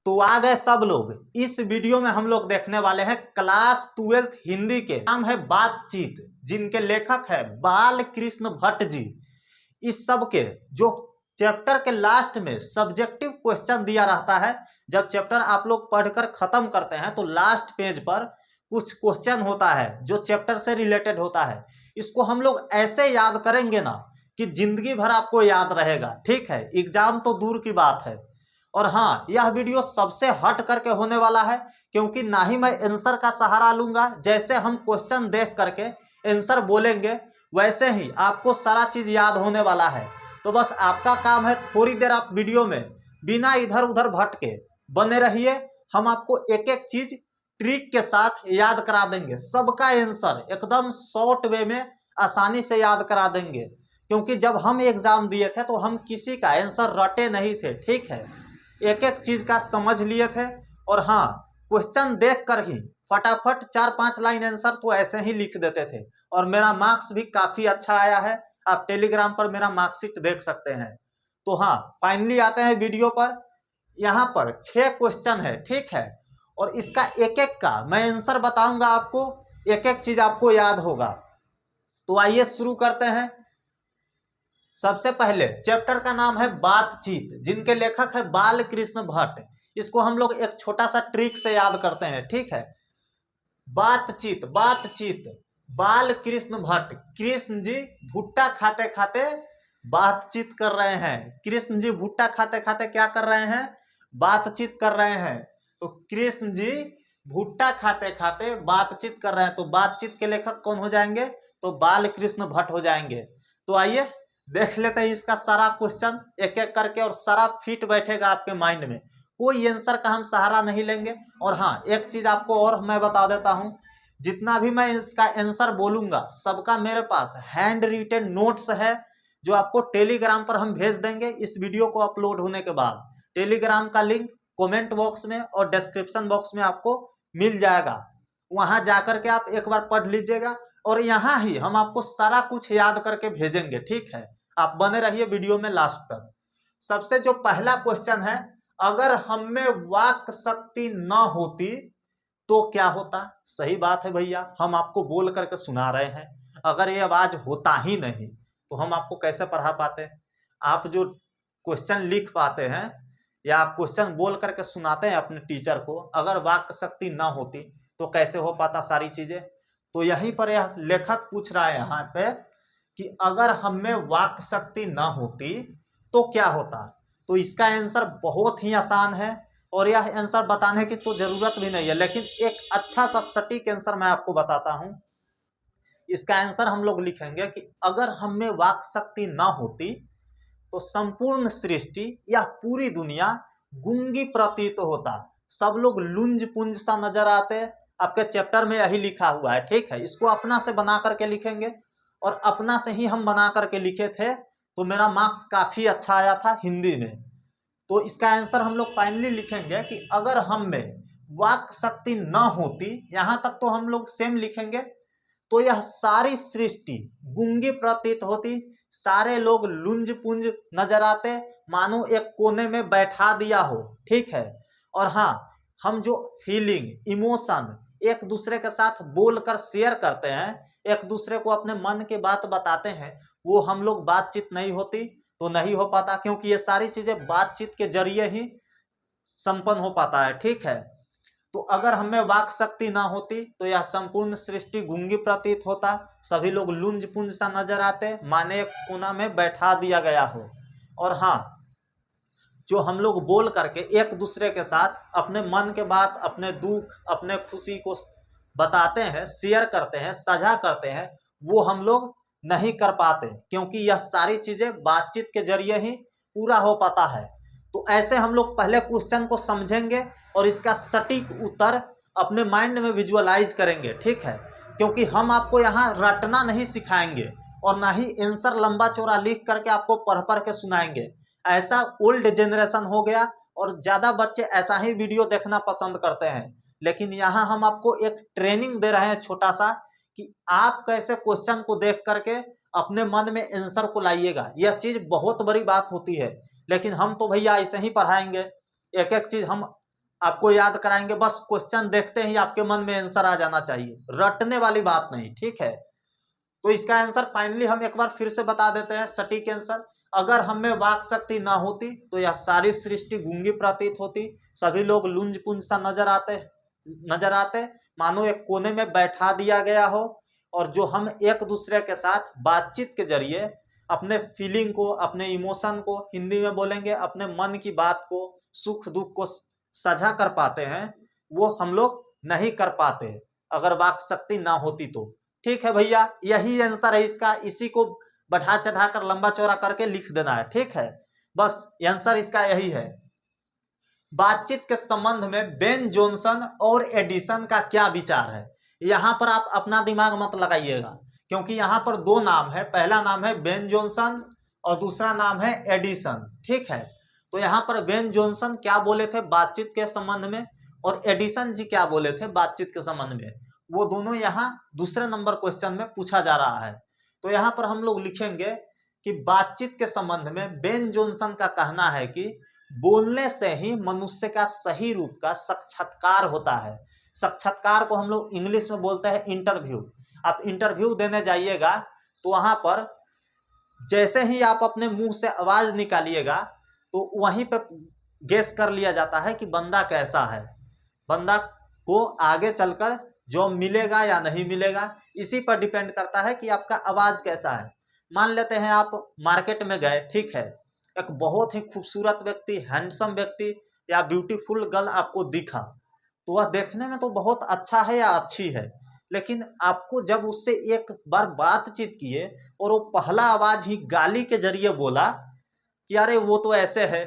तो आ गए सब लोग। इस वीडियो में हम लोग देखने वाले हैं क्लास 12th हिंदी के, नाम है बातचीत, जिनके लेखक है बाल कृष्ण भट्ट जी। इस सब के जो चैप्टर के लास्ट में सब्जेक्टिव क्वेश्चन दिया रहता है, जब चैप्टर आप लोग पढ़कर खत्म करते हैं तो लास्ट पेज पर कुछ क्वेश्चन होता है जो चैप्टर से रिलेटेड होता है। इसको हम लोग ऐसे याद करेंगे ना कि जिंदगी भर आपको याद रहेगा। ठीक है, एग्जाम तो दूर की बात है। और हाँ, यह वीडियो सबसे हट करके होने वाला है, क्योंकि ना ही मैं आंसर का सहारा लूंगा। जैसे हम क्वेश्चन देख करके आंसर बोलेंगे वैसे ही आपको सारा चीज याद होने वाला है। तो बस आपका काम है थोड़ी देर आप वीडियो में बिना इधर उधर भटके बने रहिए। हम आपको एक एक चीज ट्रिक के साथ याद करा देंगे। सबका आंसर एकदम शॉर्ट वे में आसानी से याद करा देंगे, क्योंकि जब हम एग्जाम दिए थे तो हम किसी का आंसर रटे नहीं थे। ठीक है, एक एक चीज का समझ लिए थे। और हाँ, क्वेश्चन देख कर ही फटाफट 4-5 लाइन आंसर तो ऐसे ही लिख देते थे। और मेरा मार्क्स भी काफी अच्छा आया है। आप टेलीग्राम पर मेरा मार्कशीट देख सकते हैं। तो हाँ, फाइनली आते हैं वीडियो पर। यहाँ पर 6 क्वेश्चन है। ठीक है, और इसका एक एक का मैं आंसर बताऊंगा आपको, एक एक चीज आपको याद होगा। तो आइए शुरू करते हैं। सबसे पहले चैप्टर का नाम है बातचीत, जिनके लेखक है बाल कृष्ण भट्ट। इसको हम लोग एक छोटा सा ट्रिक से याद करते हैं। ठीक है, बातचीत बातचीत बाल कृष्ण भट्ट। कृष्ण जी भुट्टा खाते खाते बातचीत कर रहे हैं। कृष्ण जी भुट्टा खाते खाते क्या कर रहे हैं? बातचीत कर रहे हैं। तो कृष्ण जी भुट्टा खाते खाते बातचीत कर रहे हैं, तो बातचीत के लेखक कौन हो जाएंगे? तो बाल कृष्ण भट्ट हो जाएंगे। तो आइए देख लेते हैं इसका सारा क्वेश्चन एक एक करके, और सारा फिट बैठेगा आपके माइंड में। कोई आंसर का हम सहारा नहीं लेंगे। और हाँ, एक चीज आपको और मैं बता देता हूं, जितना भी मैं इसका आंसर बोलूंगा सबका मेरे पास हैंड रिटन नोट्स है, जो आपको टेलीग्राम पर हम भेज देंगे। इस वीडियो को अपलोड होने के बाद टेलीग्राम का लिंक कमेंट बॉक्स में और डिस्क्रिप्शन बॉक्स में आपको मिल जाएगा। वहां जाकर के आप एक बार पढ़ लीजिएगा, और यहाँ ही हम आपको सारा कुछ याद करके भेजेंगे। ठीक है, आप बने रहिए वीडियो में लास्ट तक। सबसे जो पहला क्वेश्चन है, अगर हम में वाक शक्ति न होती तो क्या होता? सही बात है भैया, हम आपको बोल करके सुना रहे हैं। अगर ये आवाज होता ही नहीं तो हम आपको कैसे पढ़ा पाते? आप जो क्वेश्चन लिख पाते हैं या आप क्वेश्चन बोल करके सुनाते हैं अपने टीचर को, अगर वाक शक्ति ना होती तो कैसे हो पाता सारी चीजें? तो यहीं पर यह लेखक पूछ रहा है यहाँ पे कि अगर हम में वाक शक्ति ना होती तो क्या होता। तो इसका आंसर बहुत ही आसान है, और यह आंसर बताने की तो जरूरत भी नहीं है, लेकिन एक अच्छा सा सटीक आंसर मैं आपको बताता हूं। इसका आंसर हम लोग लिखेंगे कि अगर हम में वाक शक्ति ना होती तो संपूर्ण सृष्टि या पूरी दुनिया गूंगी प्रतीत होता। सब लोग लुंज पुंज सा नजर आते। आपके चैप्टर में यही लिखा हुआ है। ठीक है, इसको अपना से बना करके लिखेंगे, और अपना से ही हम बना करके लिखे थे तो मेरा मार्क्स काफी अच्छा आया था हिंदी में। तो इसका आंसर हम लोग फाइनली लिखेंगे कि अगर हम में वाक शक्ति न होती, यहां तक तो हम लोग सेम लिखेंगे, तो यह सारी सृष्टि गूंगी प्रतीत होती। सारे लोग लुंज पुंज नजर आते, मानो एक कोने में बैठा दिया हो। ठीक है, और हाँ, हम जो फीलिंग इमोशन एक दूसरे के साथ बोलकर शेयर करते हैं, एक दूसरे को अपने मन की बात बताते हैं, वो हम लोग बातचीत नहीं होती तो नहीं हो पाता, क्योंकि ये सारी चीजें बातचीत के जरिए ही संपन्न हो पाता है। ठीक है, तो अगर हमें वाक शक्ति ना होती तो यह संपूर्ण सृष्टि गूंगी प्रतीत होता। सभी लोग लुंज पुंज सा नजर आते, माने एक कोना में बैठा दिया गया हो। और हाँ, जो हम लोग बोल करके एक दूसरे के साथ अपने मन के बात, अपने दुख, अपने खुशी को बताते हैं, शेयर करते हैं, साझा करते हैं, वो हम लोग नहीं कर पाते, क्योंकि यह सारी चीजें बातचीत के जरिए ही पूरा हो पाता है। तो ऐसे हम लोग पहले क्वेश्चन को समझेंगे और इसका सटीक उत्तर अपने माइंड में विजुअलाइज करेंगे। ठीक है, क्योंकि हम आपको यहाँ रटना नहीं सिखाएंगे, और ना ही आंसर लंबा चौड़ा लिख करके आपको पढ़ पढ़ के सुनाएंगे। ऐसा ओल्ड जनरेशन हो गया, और ज्यादा बच्चे ऐसा ही वीडियो देखना पसंद करते हैं। लेकिन यहाँ हम आपको एक ट्रेनिंग दे रहे हैं छोटा सा, कि आप कैसे क्वेश्चन को देख करके अपने मन में आंसर को लाइएगा। यह चीज बहुत बड़ी बात होती है, लेकिन हम तो भैया ऐसे ही पढ़ाएंगे। एक एक चीज हम आपको याद कराएंगे, बस क्वेश्चन देखते ही आपके मन में आंसर आ जाना चाहिए, रटने वाली बात नहीं, ठीक है। तो इसका आंसर फाइनली हम एक बार फिर से बता देते हैं, सटीक आंसर, अगर हम में वाक शक्ति ना होती तो यह सारी सृष्टि गूंगी प्रतीत होती, सभी लोग लुंज पुंज सा नजर आते, मानो एक कोने में बैठा दिया गया हो, और जो हम एक दूसरे के साथ बातचीत के जरिए अपने फीलिंग को, अपने इमोशन को, हिंदी में बोलेंगे अपने मन की बात को, सुख दुख को साझा कर पाते हैं, वो हम लोग नहीं कर पाते अगर वाक शक्ति ना होती तो। ठीक है भैया, यही आंसर है इसका, इसी को बढ़ा चढ़ा कर लंबा चौड़ा करके लिख देना है, ठीक है, बस आंसर इसका यही है। बातचीत के संबंध में बेन जॉनसन और एडिसन का क्या विचार है, यहां पर आप अपना दिमाग मत लगाइएगा, क्योंकि यहां पर दो नाम है, पहला नाम है बेन जॉनसन और दूसरा नाम है एडिसन, ठीक है। तो यहां पर बेन जॉनसन क्या बोले थे बातचीत के संबंध में, और एडिसन जी क्या बोले थे बातचीत के संबंध में, वो दोनों यहाँ दूसरे नंबर क्वेश्चन में पूछा जा रहा है। तो यहाँ पर हम लोग लिखेंगे कि बातचीत के संबंध में बेन जॉनसन का कहना है कि बोलने से ही मनुष्य का सही रूप का साक्षात्कार होता है। साक्षात्कार को हम लोग इंग्लिश में बोलते हैं इंटरव्यू। आप इंटरव्यू देने जाइएगा तो वहां पर जैसे ही आप अपने मुंह से आवाज निकालिएगा तो वहीं पर गेस कर लिया जाता है कि बंदा कैसा है, बंदा को आगे चलकर जॉब मिलेगा या नहीं मिलेगा, इसी पर डिपेंड करता है कि आपका आवाज कैसा है। मान लेते हैं आप मार्केट में गए, ठीक है, एक बहुत ही खूबसूरत व्यक्ति, हैंडसम व्यक्ति या ब्यूटीफुल गर्ल आपको दिखा, तो वह देखने में तो बहुत अच्छा है या अच्छी है, लेकिन आपको जब उससे एक बार बातचीत किए और वो पहला आवाज ही गाली के जरिए बोला कि अरे वो तो ऐसे है,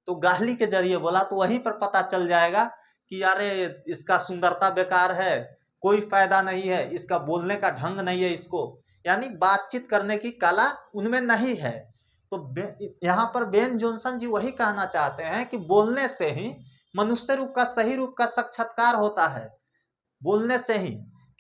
तो गाली के जरिए बोला, तो वहीं पर पता चल जाएगा कि अरे इसका सुंदरता बेकार है, कोई फायदा नहीं है, इसका बोलने का ढंग नहीं है, इसको यानी बातचीत करने की कला उनमें नहीं है। तो यहाँ पर बेन जॉनसन जी वही कहना चाहते हैं कि बोलने से ही मनुष्य रूप का सही रूप का साक्षात्कार होता है, बोलने से ही,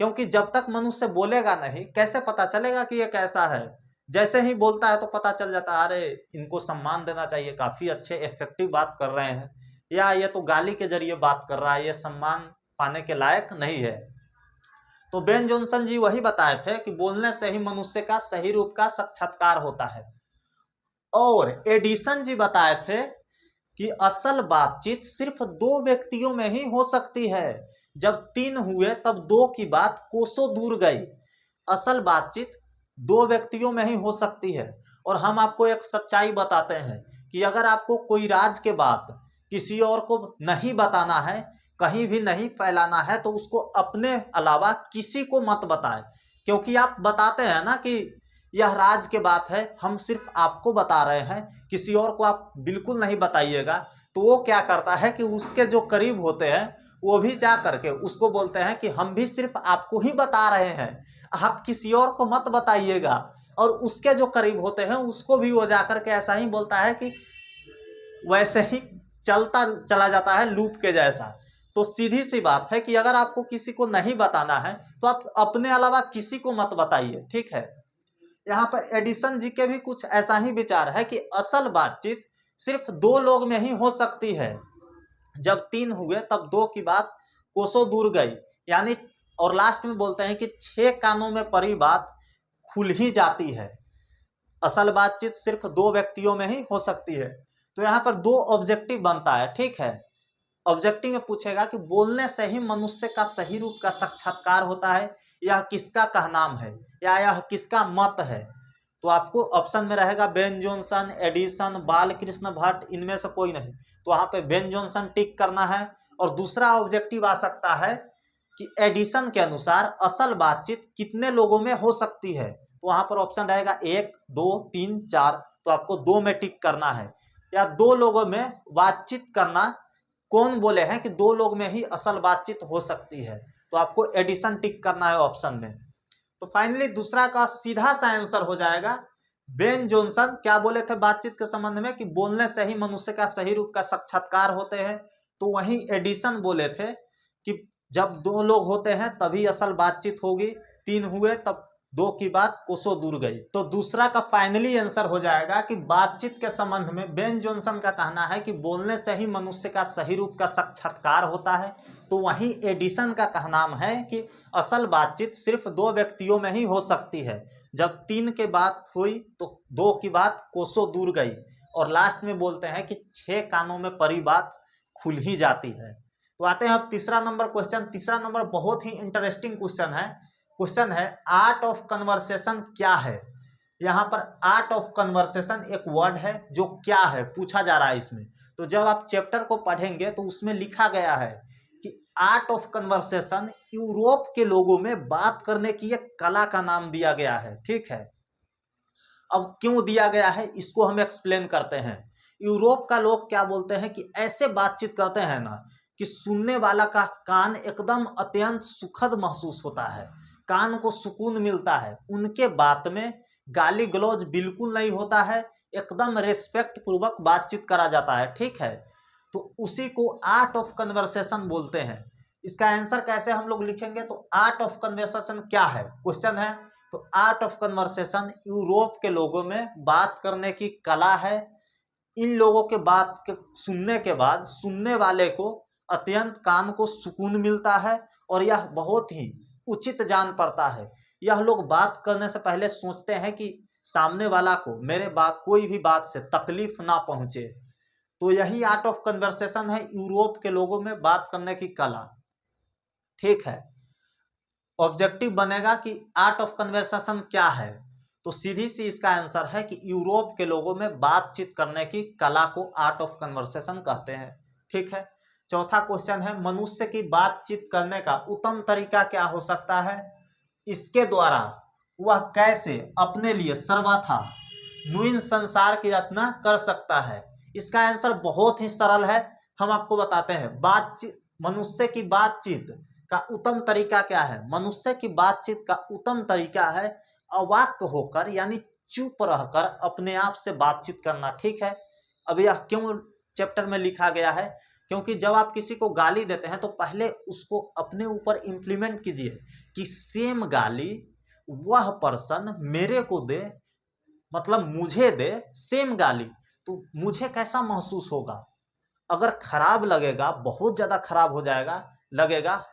क्योंकि जब तक मनुष्य बोलेगा नहीं कैसे पता चलेगा कि ये कैसा है। जैसे ही बोलता है तो पता चल जाता है अरे इनको सम्मान देना चाहिए, काफी अच्छे इफेक्टिव बात कर रहे हैं, या ये तो गाली के जरिए बात कर रहा है, ये सम्मान पाने के लायक नहीं है। तो बेन जॉनसन जी वही बताए थे कि बोलने से ही मनुष्य का सही रूप का साक्षात्कार होता है। और एडिसन जी बताए थे कि असल बातचीत सिर्फ दो व्यक्तियों में ही हो सकती है, जब तीन हुए तब दो की बात कोसों दूर गई। असल बातचीत दो व्यक्तियों में ही हो सकती है। और हम आपको एक सच्चाई बताते हैं कि अगर आपको कोई राज के बात किसी और को नहीं बताना है, कहीं भी नहीं फैलाना है, तो उसको अपने अलावा किसी को मत बताएं, क्योंकि आप बताते हैं ना कि यह राज के बात है, हम सिर्फ आपको बता रहे हैं, किसी और को आप बिल्कुल नहीं बताइएगा, तो वो क्या करता है कि उसके जो करीब होते हैं वो भी जा करके उसको बोलते हैं कि हम भी सिर्फ आपको ही बता रहे हैं, आप किसी और को मत बताइएगा। और उसके जो करीब होते हैं उसको भी वो जाकर के ऐसा ही बोलता है कि वैसे ही चलता चला जाता है लूप के जैसा। तो सीधी सी बात है कि अगर आपको किसी को नहीं बताना है तो आप अपने अलावा किसी को मत बताइए, ठीक है। यहाँ पर एडिसन जी के भी कुछ ऐसा ही विचार है कि असल बातचीत सिर्फ दो लोग में ही हो सकती है, जब तीन हुए तब दो की बात कोसों दूर गई, यानी और लास्ट में बोलते हैं कि 6 कानों में पड़ी बात खुल ही जाती है। असल बातचीत सिर्फ दो व्यक्तियों में ही हो सकती है। तो यहाँ पर दो ऑब्जेक्टिव बनता है, ठीक है। ऑब्जेक्टिव में पूछेगा कि बोलने से ही मनुष्य का सही रूप का साक्षात्कार होता है, यह किसका कहनाम है या यह किसका मत है। तो आपको ऑप्शन में रहेगा Ben Jonson, Edison, Balkrishna Bhatt, इनमें से कोई नहीं, तो वहां पे बेन जॉनसन टिक करना है। और दूसरा ऑब्जेक्टिव आ सकता है कि एडिसन के अनुसार असल बातचीत कितने लोगों में हो सकती है, तो वहां पर ऑप्शन रहेगा 1, 2, 3, 4, तो आपको 2 में टिक करना है। या दो लोगों में बातचीत करना, कौन बोले हैं कि दो लोग में ही असल बातचीत हो सकती है, तो आपको एडिशन टिक करना है ऑप्शन में। तो फाइनली दूसरा का सीधा सा आंसर हो जाएगा बेन जॉनसन क्या बोले थे बातचीत के संबंध में कि बोलने से ही मनुष्य का सही रूप का साक्षात्कार होते हैं। तो वहीं एडिसन बोले थे कि जब दो लोग होते हैं तभी असल बातचीत होगी, तीन हुए तब दो की बात कोसों दूर गई। तो दूसरा का फाइनली आंसर हो जाएगा कि बातचीत के संबंध में बेन जॉनसन का कहना है कि बोलने से ही मनुष्य का सही रूप का साक्षात्कार होता है। तो वहीं एडिसन का कहना है कि असल बातचीत सिर्फ दो व्यक्तियों में ही हो सकती है। जब तीन की बात हुई तो दो की बात कोसों दूर गई। और लास्ट में बोलते हैं कि 6 कानों में परी बात खुल ही जाती है। तो आते हैं अब तीसरा नंबर क्वेश्चन। तीसरा नंबर बहुत ही इंटरेस्टिंग क्वेश्चन है। क्वेश्चन है आर्ट ऑफ कन्वर्सेशन क्या है। यहाँ पर आर्ट ऑफ कन्वर्सेशन एक वर्ड है जो क्या है पूछा जा रहा है इसमें। तो जब आप चैप्टर को पढ़ेंगे तो उसमें लिखा गया है कि आर्ट ऑफ कन्वर्सेशन यूरोप के लोगों में बात करने की एक कला का नाम दिया गया है। ठीक है, अब क्यों दिया गया है इसको हम एक्सप्लेन करते हैं। यूरोप का लोग क्या बोलते हैं कि ऐसे बातचीत करते हैं ना कि सुनने वाला का कान एकदम अत्यंत सुखद महसूस होता है, कान को सुकून मिलता है। उनके बात में गाली गलौज बिल्कुल नहीं होता है, एकदम रेस्पेक्ट पूर्वक बातचीत करा जाता है। ठीक है, तो उसी को आर्ट ऑफ कन्वर्सेशन बोलते हैं। इसका आंसर कैसे हम लोग लिखेंगे, तो आर्ट ऑफ कन्वर्सेशन क्या है क्वेश्चन है। तो आर्ट ऑफ कन्वर्सेशन यूरोप के लोगों में बात करने की कला है। इन लोगों के बात के सुनने के बाद सुनने वाले को अत्यंत कान को सुकून मिलता है और यह बहुत ही उचित जान पड़ता है। यह लोग बात करने से पहले सोचते हैं कि सामने वाला को मेरे बात कोई भी बात से तकलीफ ना पहुंचे। तो यही आर्ट ऑफ कन्वर्सेशन है, यूरोप के लोगों में बात करने की कला। ठीक है, ऑब्जेक्टिव बनेगा कि आर्ट ऑफ कन्वर्सेशन क्या है, तो सीधी सी इसका आंसर है कि यूरोप के लोगों में बातचीत करने की कला को आर्ट ऑफ कन्वर्सेशन कहते हैं। ठीक है, चौथा क्वेश्चन है मनुष्य की बातचीत करने का उत्तम तरीका क्या हो सकता है। इसके द्वारा वह कैसे अपने लिए सर्वथा नवीन संसार की रचना कर सकता है। इसका आंसर बहुत ही सरल है, हम आपको बताते हैं। बातचीत मनुष्य की बातचीत का उत्तम तरीका क्या है। मनुष्य की बातचीत का उत्तम तरीका है अवाक होकर यानी चुप रहकर अपने आप से बातचीत करना। ठीक है, अब यह क्यों चैप्टर में लिखा गया है, क्योंकि जब आप किसी को गाली देते हैं तो पहले उसको अपने ऊपर इम्प्लीमेंट कीजिए कि सेम गाली वह पर्सन मेरे को दे, मतलब मुझे दे सेम गाली, तो मुझे कैसा महसूस होगा। अगर खराब लगेगा, बहुत ज़्यादा खराब हो जाएगा, लगेगा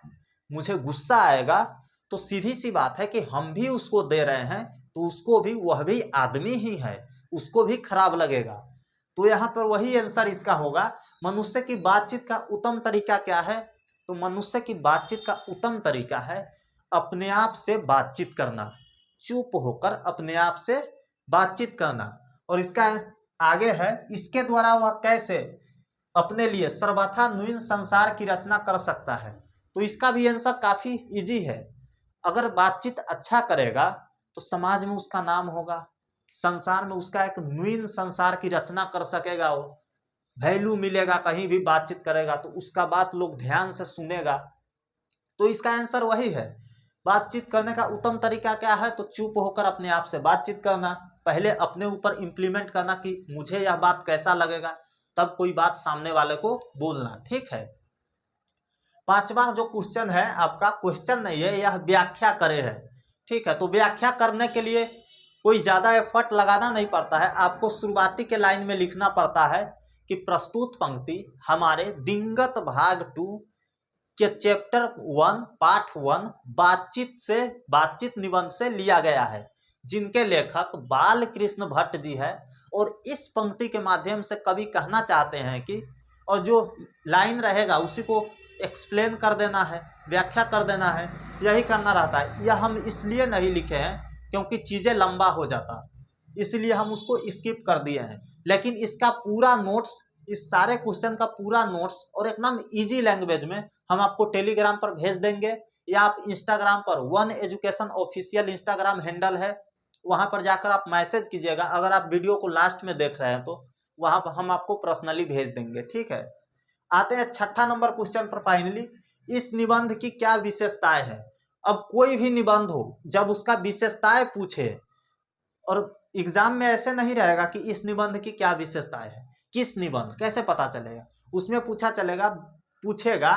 मुझे गुस्सा आएगा, तो सीधी सी बात है कि हम भी उसको दे रहे हैं तो उसको भी, वह भी आदमी ही है, उसको भी खराब लगेगा। तो यहाँ पर वही आंसर इसका होगा। मनुष्य की बातचीत का उत्तम तरीका क्या है, तो मनुष्य की बातचीत का उत्तम तरीका है अपने आप से बातचीत करना, चुप होकर अपने आप से बातचीत करना। और इसका आगे है इसके द्वारा वह कैसे अपने लिए सर्वथा नवीन संसार की रचना कर सकता है। तो इसका भी आंसर काफी इजी है। अगर बातचीत अच्छा करेगा तो समाज में उसका नाम होगा, संसार में उसका एक नवीन संसार की रचना कर सकेगा, वो वैल्यू मिलेगा। कहीं भी बातचीत करेगा तो उसका बात लोग ध्यान से सुनेगा। तो इसका आंसर वही है। बातचीत करने का उत्तम तरीका क्या है, तो चुप होकर अपने आप से बातचीत करना, पहले अपने ऊपर इम्प्लीमेंट करना कि मुझे यह बात कैसा लगेगा, तब कोई बात सामने वाले को बोलना। ठीक है, पांचवा जो क्वेश्चन है आपका क्वेश्चन नहीं है, यह व्याख्या करे है। ठीक है, तो व्याख्या करने के लिए कोई ज़्यादा एफर्ट लगाना नहीं पड़ता है। आपको शुरुआती के लाइन में लिखना पड़ता है कि प्रस्तुत पंक्ति हमारे दिंगत भाग 2 के चैप्टर 1 पार्ट 1 बातचीत निबंध से लिया गया है, जिनके लेखक बाल कृष्ण भट्ट जी है। और इस पंक्ति के माध्यम से कवि कहना चाहते हैं कि, और जो लाइन रहेगा उसी को एक्सप्लेन कर देना है, व्याख्या कर देना है, यही करना रहता है। यह हम इसलिए नहीं लिखे हैं क्योंकि चीज़ें लंबा हो जाता, इसलिए हम उसको स्किप कर दिए हैं। लेकिन इसका पूरा नोट्स, इस सारे क्वेश्चन का पूरा नोट्स और एकदम इजी लैंग्वेज में हम आपको टेलीग्राम पर भेज देंगे, या आप इंस्टाग्राम पर one education official Instagram handle है, वहाँ पर जाकर आप मैसेज कीजिएगा। अगर आप वीडियो को लास्ट में देख रहे हैं तो वहाँ पर हम आपको पर्सनली भेज देंगे। ठीक है, आते हैं छठा नंबर क्वेश्चन पर। फाइनली इस निबंध की क्या विशेषताएं हैं। अब कोई भी निबंध हो, जब उसका विशेषताएं पूछे, और एग्जाम में ऐसे नहीं रहेगा कि इस निबंध की क्या विशेषताएं है, किस निबंध कैसे पता चलेगा, उसमें पूछेगा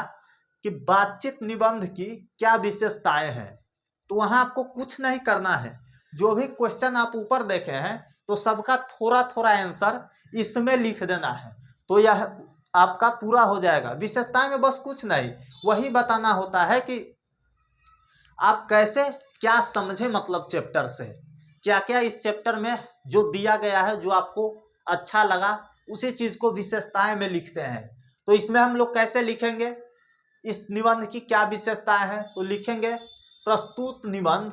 कि बातचीत निबंध की क्या विशेषताएं हैं। तो वहाँ आपको कुछ नहीं करना है। जो भी क्वेश्चन आप ऊपर देखे हैं तो सबका थोड़ा थोड़ा आंसर इसमें लिख देना है, तो यह आपका पूरा हो जाएगा। विशेषताएं में बस कुछ नहीं, वही बताना होता है कि आप कैसे क्या समझे, मतलब चैप्टर से क्या क्या इस चैप्टर में जो दिया गया है, जो आपको अच्छा लगा उसी चीज को विशेषताएं में लिखते हैं। तो इसमें हम लोग कैसे लिखेंगे, इस निबंध की क्या विशेषताएं हैं, तो लिखेंगे प्रस्तुत निबंध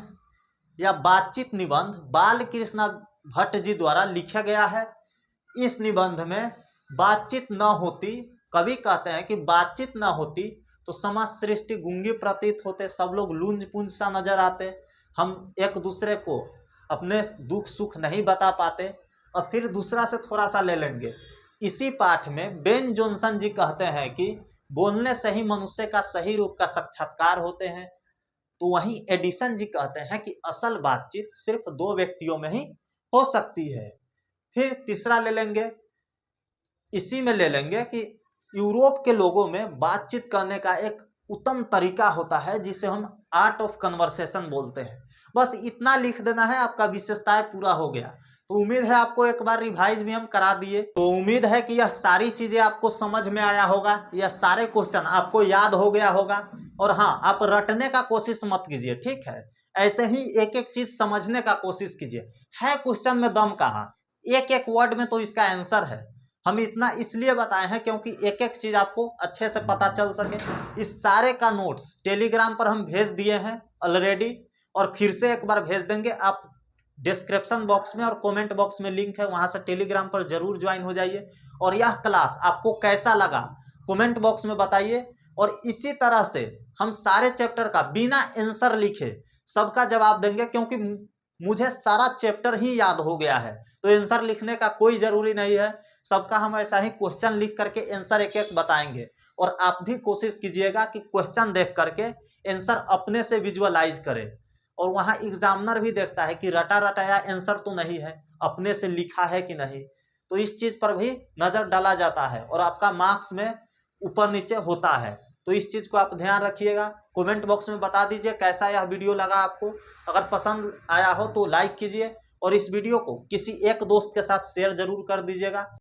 या बातचीत निबंध बाल कृष्ण भट्ट जी द्वारा लिखा गया है। इस निबंध में बातचीत न होती, कवि कहते हैं कि बातचीत न होती तो समाज सृष्टि गूंगी प्रतीत होते, सब लोग लूंज पुंज सा नजर आते, हम एक दूसरे को अपने दुख सुख नहीं बता पाते। और फिर दूसरा से थोड़ा सा ले लेंगे, इसी पाठ में बेन जॉनसन जी कहते हैं कि बोलने से ही मनुष्य का सही रूप का साक्षात्कार होते हैं। तो वहीं एडिसन जी कहते हैं कि असल बातचीत सिर्फ दो व्यक्तियों में ही हो सकती है। फिर तीसरा ले लेंगे, इसी में ले लेंगे कि यूरोप के लोगों में बातचीत करने का एक उत्तम तरीका होता है जिसे हम आर्ट ऑफ कन्वर्सेशन बोलते हैं। बस इतना लिख देना है, आपका विशेषताएं पूरा हो गया। तो उम्मीद है आपको एक बार रिवाइज भी हम करा दिए, तो उम्मीद है कि यह सारी चीजें आपको समझ में आया होगा, यह सारे क्वेश्चन आपको याद हो गया होगा। और हाँ, आप रटने का कोशिश मत कीजिए, ठीक है, ऐसे ही एक एक चीज समझने का कोशिश कीजिए। है क्वेश्चन में दम कहाँ, एक एक वर्ड में तो इसका आंसर है। हम इतना इसलिए बताए हैं क्योंकि एक एक चीज आपको अच्छे से पता चल सके। इस सारे का नोट्स टेलीग्राम पर हम भेज दिए हैं ऑलरेडी, और फिर से एक बार भेज देंगे। आप डिस्क्रिप्शन बॉक्स में और कमेंट बॉक्स में लिंक है, वहां से टेलीग्राम पर जरूर ज्वाइन हो जाइए। और यह क्लास आपको कैसा लगा कमेंट बॉक्स में बताइए। और इसी तरह से हम सारे चैप्टर का बिना आंसर लिखे सबका जवाब देंगे, क्योंकि मुझे सारा चैप्टर ही याद हो गया है, तो आंसर लिखने का कोई जरूरी नहीं है। सबका हम ऐसा ही क्वेश्चन लिख करके आंसर एक एक बताएंगे। और आप भी कोशिश कीजिएगा कि क्वेश्चन देख करके आंसर अपने से विजुअलाइज करें। और वहाँ एग्जामिनर भी देखता है कि रटा रटाया आंसर तो नहीं है, अपने से लिखा है कि नहीं। तो इस चीज पर भी नजर डाला जाता है और आपका मार्क्स में ऊपर नीचे होता है। तो इस चीज को आप ध्यान रखिएगा। कमेंट बॉक्स में बता दीजिए कैसा यह वीडियो लगा आपको। अगर पसंद आया हो तो लाइक कीजिए और इस वीडियो को किसी एक दोस्त के साथ शेयर जरूर कर दीजिएगा।